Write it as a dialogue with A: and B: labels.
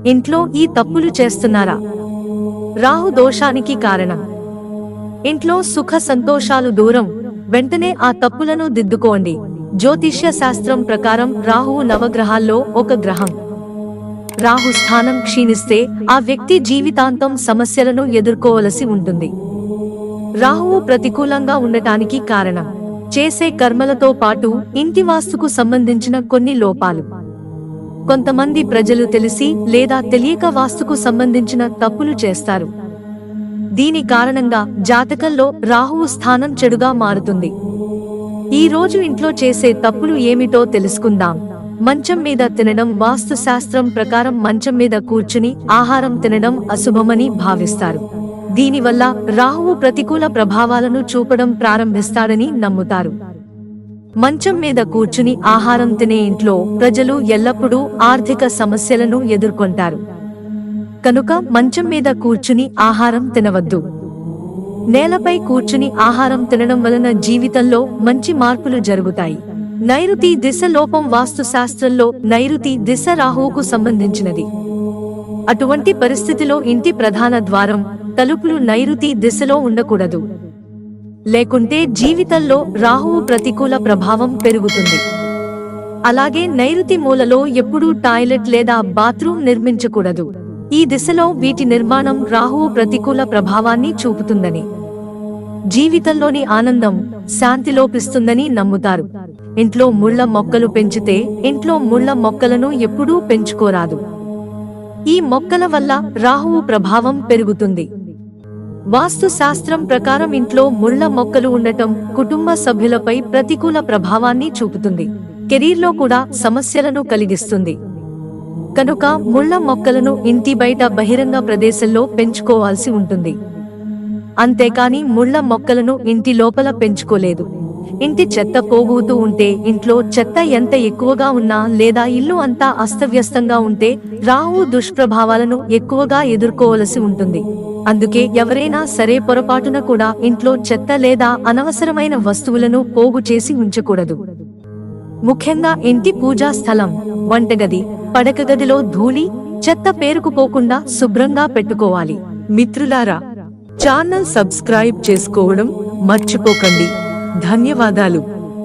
A: ఇంట్లో ఈ తప్పులు చేస్తున్నారా? రాహు దోషానికి కారణం. ఇంట్లో సుఖ సంతోషాలు దూరం, వెంటనే ఆ తప్పులను దిద్దుకోండి. జ్యోతిష్య శాస్త్రం ప్రకారం రాహువు నవగ్రహాల్లో ఒక గ్రహం. రాహు స్థానం క్షీణిస్తే ఆ వ్యక్తి జీవితాంతం సమస్యలను ఎదుర్కోవలసి ఉంటుంది. రాహువు ప్రతికూలంగా ఉండటానికి కారణం చేసే కర్మలతో పాటు ఇంటి వాస్తుకు సంబంధించిన కొన్ని లోపాలు. కొంతమంది ప్రజలు తెలిసి లేదా తెలియక వాస్తుకు సంబంధించిన తప్పులు చేస్తారు. దీని కారణంగా జాతకంలో రాహువు స్థానం చెడుగా మారుతుంది. ఈ రోజు ఇంట్లో చేసే తప్పులు ఏమిటో తెలుసుకుందాం. మంచం మీద తినడం. వాస్తు శాస్త్రం ప్రకారం మంచం మీద కూర్చుని ఆహారం తినడం అశుభమని భావిస్తారు. దీనివల్ల రాహువు ప్రతికూల ప్రభావాలను చూపడం ప్రారంభిస్తాడని నమ్ముతారు. మంచం మీద కూర్చుని ఆహారం తినే ఇంట్లో ప్రజలు ఎల్లప్పుడూ ఆర్థిక సమస్యలను ఎదుర్కొంటారు. కనుక మంచం మీద కూర్చుని ఆహారం తినవద్దు. నేలపై కూర్చుని ఆహారం తినడం వలన జీవితంలో మంచి మార్పులు జరుగుతాయి. నైరుతి దిశ లోపం. వాస్తు శాస్త్రంలో నైరుతి దిశ రాహువుకు సంబంధించినది. అటువంటి పరిస్థితిలో ఇంటి ప్రధాన ద్వారం, తలుపులు నైరుతి దిశలో ఉండకూడదు. లేకుంటే జీవితంలో రాహువు ప్రతికూల ప్రభావం పెరుగుతుంది. అలాగే నైరుతి మూలలో ఎప్పుడూ టాయిలెట్ లేదా బాత్రూమ్ నిర్మించకూడదు. ఈ దిశలో వీటి నిర్మాణం రాహువు ప్రతికూల ప్రభావాన్ని చూపుతుందని, జీవితంలోని ఆనందం, శాంతి లోపిస్తుందని నమ్ముతారు. ఇంట్లో ముళ్ళ మొక్కలు పెంచితే ఇంట్లో ముళ్ళ మొక్కలను ఎప్పుడూ పెంచుకోరాదు. ఈ మొక్కల వల్ల రాహువు ప్రభావం పెరుగుతుంది. వాస్తు శాస్త్రం ప్రకారం ఇంట్లో ముళ్ళ మొక్కలు ఉండటం కుటుంబ సభ్యులపై ప్రతికూల ప్రభావాన్ని చూపుతుంది. కెరీర్లో కూడా సమస్యలను కలిగిస్తుంది. కనుక ముళ్ళ మొక్కలను ఇంటి బయట బహిరంగ ప్రదేశంలో పెంచుకోవాల్సి ఉంటుంది. అంతేకాని ముళ్ళ మొక్కలను ఇంటి లోపల పెంచుకోలేదు. ఇంటి చెత్త పోగుతూ ఉంటే, ఇంట్లో చెత్త ఎంత ఎక్కువగా ఉన్నా లేదా ఇల్లు అంతా అస్తవ్యస్తంగా ఉంటే రాహువు దుష్ప్రభావాలను ఎక్కువగా ఎదుర్కోవలసి ఉంటుంది. అందుకే ఎవరైనా సరే పొరపాటున కూడా ఇంట్లో చెత్త లేదా అనవసరమైన వస్తువులను పోగు చేసి ఉంచకూడదు. ముఖ్యంగా ఇంటి పూజా స్థలం, వంటగది, పడకగదిలో ధూళి, చెత్త పేరుకుపోకుండా శుభ్రంగా పెట్టుకోవాలి. మిత్రులారా, ఛానల్ సబ్స్క్రైబ్ చేసుకోవడం మర్చిపోకండి. ధన్యవాదాలు.